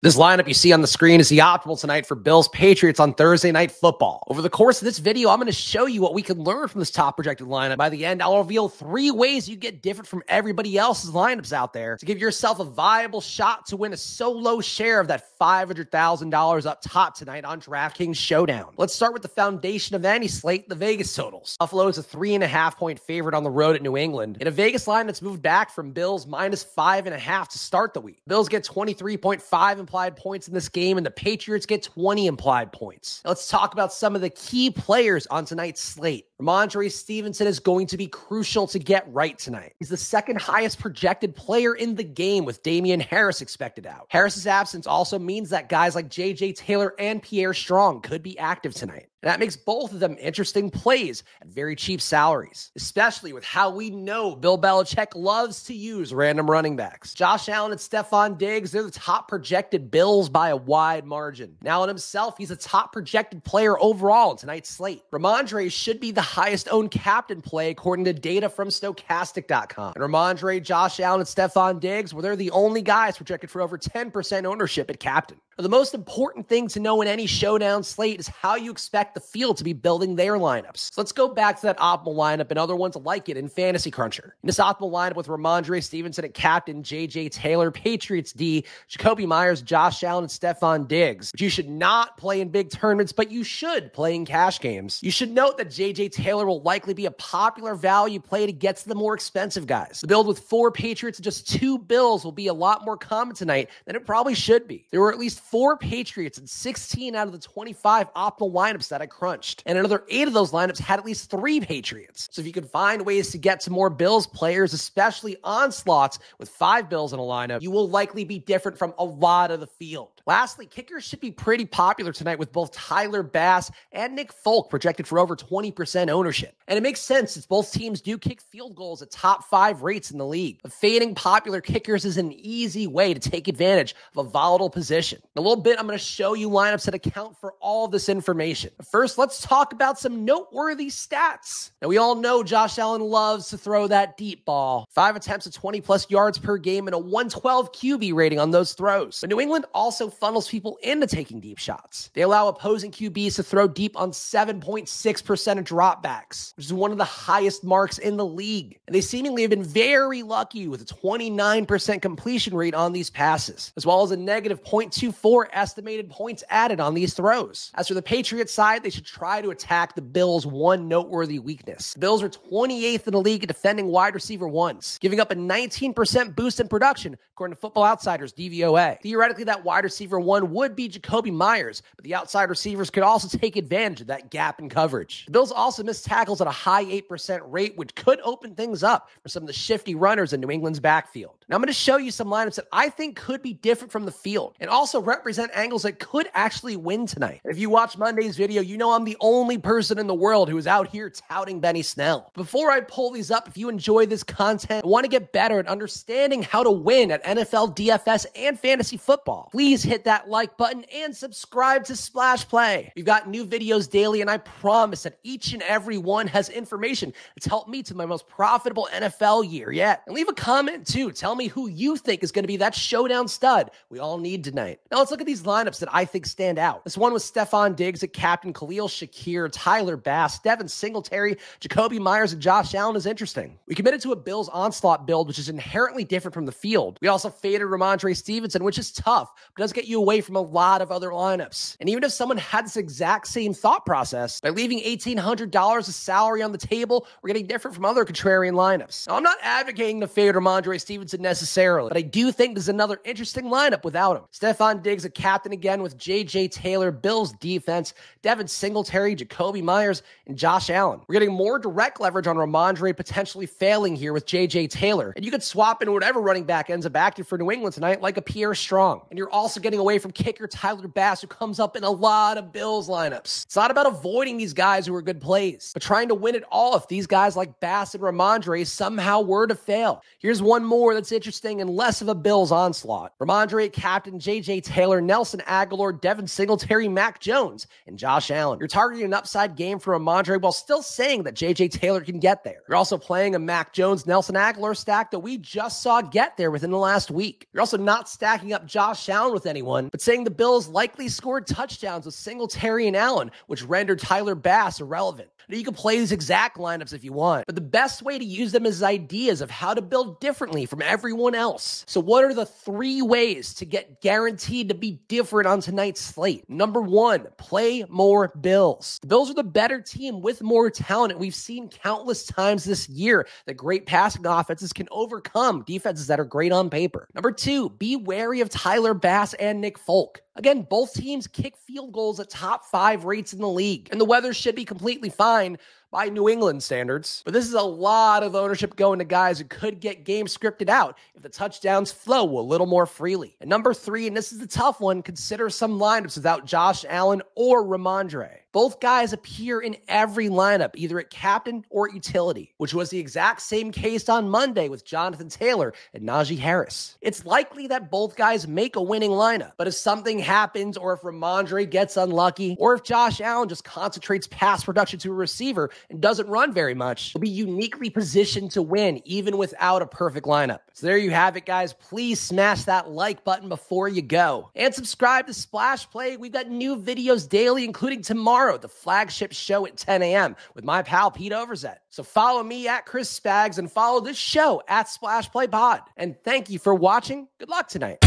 This lineup you see on the screen is the optimal tonight for Bills-Patriots on Thursday Night Football. Over the course of this video, I'm going to show you what we can learn from this top projected lineup. By the end, I'll reveal 3 ways you get different from everybody else's lineups out there to give yourself a viable shot to win a solo share of that $500,000 up top tonight on DraftKings Showdown. Let's start with the foundation of any slate, the Vegas totals. Buffalo is a 3.5-point favorite on the road at New England, in a Vegas line that's moved back from Bills minus 5.5 to start the week. Bills get 23.5 implied points in this game, and the Patriots get 20 implied points. Now let's talk about some of the key players on tonight's slate. Ramondre Stevenson is going to be crucial to get right tonight. He's the second highest projected player in the game, with Damian Harris expected out. Harris's absence also means that guys like J.J. Taylor and Pierre Strong could be active tonight. And that makes both of them interesting plays at very cheap salaries, especially with how we know Bill Belichick loves to use random running backs. Josh Allen and Stephon Diggs, they're the top projected Bills by a wide margin. Now in himself, he's a top projected player overall in tonight's slate. Ramondre should be the highest owned captain play according to data from Stokastic.com. And Ramondre, Josh Allen, and Stephon Diggs, well, they're the only guys projected for over 10% ownership at captain. Now, the most important thing to know in any showdown slate is how you expect the field to be building their lineups. So let's go back to that optimal lineup and other ones like it in Fantasy Cruncher. In this optimal lineup with Ramondre Stevenson at captain, J.J. Taylor, Patriots D, Jacoby Myers, Josh Allen, and Stephon Diggs. But you should not play in big tournaments, but you should play in cash games. You should note that J.J. Taylor will likely be a popular value play to get to the more expensive guys. The build with 4 Patriots and just 2 Bills will be a lot more common tonight than it probably should be. There were at least 4 Patriots and 16 out of the 25 optimal lineups that I crunched. And another 8 of those lineups had at least 3 Patriots. So if you can find ways to get to more Bills players, especially onslaughts with 5 Bills in a lineup, you will likely be different from a lot of the field. Lastly, kickers should be pretty popular tonight with both Tyler Bass and Nick Folk projected for over 20% ownership. And it makes sense since both teams do kick field goals at top 5 rates in the league. But fading popular kickers is an easy way to take advantage of a volatile position. In a little bit, I'm going to show you lineups that account for all of this information. But first, let's talk about some noteworthy stats. Now, we all know Josh Allen loves to throw that deep ball. 5 attempts at 20-plus yards per game and a 112 QB rating on those throws. But New England also funnels people into taking deep shots. They allow opposing QBs to throw deep on 7.6% of dropbacks, which is one of the highest marks in the league. And they seemingly have been very lucky with a 29% completion rate on these passes, as well as a negative 0.24 estimated points added on these throws. As for the Patriots side, they should try to attack the Bills' one noteworthy weakness. The Bills are 28th in the league at defending wide receiver ones, giving up a 19% boost in production, according to Football Outsiders DVOA. Theoretically, that wide receiver one would be Jacoby Myers, but the outside receivers could also take advantage of that gap in coverage. The Bills also miss tackles at a high 8% rate, which could open things up for some of the shifty runners in New England's backfield. Now, I'm going to show you some lineups that I think could be different from the field and also represent angles that could actually win tonight. And if you watch Monday's video, you know I'm the only person in the world who is out here touting Benny Snell. Before I pull these up, if you enjoy this content and want to get better at understanding how to win at NFL DFS and fantasy football, please hit that like button and subscribe to Splash Play. We've got new videos daily, and I promise that each and every one has information that's helped me to my most profitable NFL year yet. And leave a comment too. Tell me who you think is going to be that showdown stud we all need tonight. Now let's look at these lineups that I think stand out. This one with Stephon Diggs at captain, Khalil Shakir, Tyler Bass, Devin Singletary, Jacoby Myers, and Josh Allen is interesting. We committed to a Bills onslaught build, which is inherently different from the field. We also faded Ramondre Stevenson, which is tough, but does get you away from a lot of other lineups. And even if someone had this exact same thought process, by leaving $1,800 of salary on the table, we're getting different from other contrarian lineups. Now, I'm not advocating to fade Ramondre Stevenson necessarily, but I do think there's another interesting lineup without him. Stephon Diggs at captain again with J.J. Taylor, Bills defense, Devin Singletary, Jacoby Myers, and Josh Allen. We're getting more direct leverage on Ramondre potentially failing here with J.J. Taylor, and you could swap in whatever running back ends up active for New England tonight, like a Pierre Strong. And you're also getting away from kicker Tyler Bass, who comes up in a lot of Bills lineups. It's not about avoiding these guys who are good plays, but trying to win it all if these guys like Bass and Ramondre somehow were to fail. Here's one more that's interesting and less of a Bills onslaught. Ramondre, Captain, J.J. Taylor, Nelson Aguilar, Devin Singletary, Mac Jones, and Josh Allen. You're targeting an upside game for Ramondre while still saying that J.J. Taylor can get there. You're also playing a Mac Jones, Nelson Aguilar stack that we just saw get there within the last week. You're also not stacking up Josh Allen with anyone, but saying the Bills likely scored touchdowns with Singletary and Allen, which rendered Tyler Bass irrelevant. Now, you can play these exact lineups if you want, but the best way to use them is ideas of how to build differently from everyone else. So what are the 3 ways to get guaranteed to be different on tonight's slate? Number 1, play more Bills. The Bills are the better team with more talent, and we've seen countless times this year that great passing offenses can overcome defenses that are great on paper. Number 2, be wary of Tyler Bass and Nick Folk. Again, both teams kick field goals at top 5 rates in the league, and the weather should be completely fine by New England standards. But this is a lot of ownership going to guys who could get games scripted out if the touchdowns flow a little more freely. And number 3, and this is the tough one, consider some lineups without Josh Allen or Ramondre. Both guys appear in every lineup, either at captain or at utility, which was the exact same case on Monday with Jonathan Taylor and Najee Harris. It's likely that both guys make a winning lineup, but if something happens, or if Ramondre gets unlucky, or if Josh Allen just concentrates pass production to a receiver and doesn't run very much, he'll be uniquely positioned to win even without a perfect lineup. So there you have it, guys. Please smash that like button before you go. And subscribe to Splash Play. We've got new videos daily, including tomorrow, the flagship show at 10 a.m. with my pal Pete Overzet. So follow me at Chris Spags and follow this show at Splash Play Pod. And thank you for watching. Good luck tonight.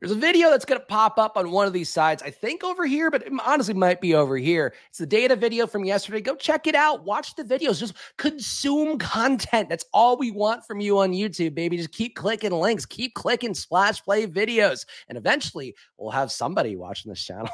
There's a video that's going to pop up on one of these sides, I think over here, but it honestly might be over here. It's the data video from yesterday. Go check it out. Watch the videos. Just consume content. That's all we want from you on YouTube, baby. Just keep clicking links. Keep clicking Splash Play videos. And eventually, we'll have somebody watching this channel.